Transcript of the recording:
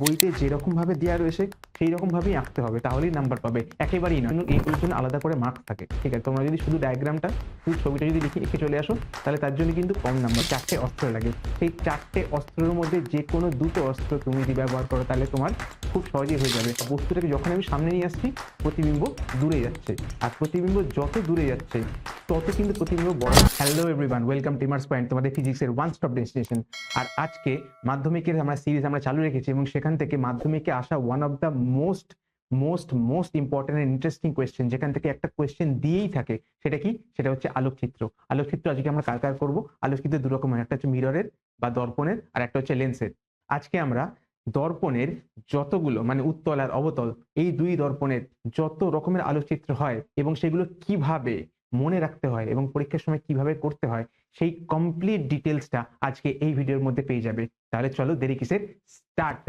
বইতে যেরকম ভাবে দেওয়া রয়েছে সেই রকম ভাবেই আঁকতে হবে, তাহলেই নাম্বার পাবে, একেবারেই না। এইগুলোর জন্য আলাদা করে মার্কস থাকে, ঠিক আছে? তোমরা যদি শুধু ডায়াগ্রামটা, শুধু ছবিটা যদি এঁকে চলে আসো, তাহলে তার জন্য কিন্তু কম নাম্বার। 4টে অস্ত্র লাগে, সেই 4টে অস্ত্রের মধ্যে যে কোনো 2টো অস্ত্র তুমি যদি ব্যবহার করো, তাহলে তোমার খুব সহজেই হয়ে যাবে। বস্তুটাকে যখন আমি সামনে নিয়ে আসছি, প্রতিবিম্ব দূরে যাচ্ছে, আর প্রতিবিম্ব যত দূরে যাচ্ছে তত কিন্তু প্রতিবিম্ব বড়। হ্যালো এভরিওয়ান, ওয়েলকাম টিমার্স পয়েন্ট, তোমাদের ফিজিক্সের ওয়ান স্টপ ডেস্টিনেশন। আর আজকে মাধ্যমিকের আমরা সিরিজ আমরা চালু রেখেছি, এবং সেখান থেকে মাধ্যমিকে আসা one of the most important and interesting question, যেখান থেকে একটা কোয়েশ্চেন দিয়েই থাকে, সেটা কি? সেটা হচ্ছে আলোকচিত্র। আলোকচিত্র আজকে আমরা কার করবো? আলোকচিত্র দু রকমের, একটা হচ্ছে মিররের বা দর্পণের, আর একটা হচ্ছে লেন্সের। আজকে আমরা দর্পণের যতগুলো, মানে উত্তল আর অবতল, এই দুই দর্পণের যত রকমের আলোকচিত্র হয় এবং সেগুলো কিভাবে মনে রাখতে হয় এবং পরীক্ষার সময় কিভাবে করতে হয়, সেই কমপ্লিট ডিটেলসটা আজকে এই ভিডিওর মধ্যে পেয়ে যাবে। তাহলে চলো, দেরি কিসের, স্টার্ট।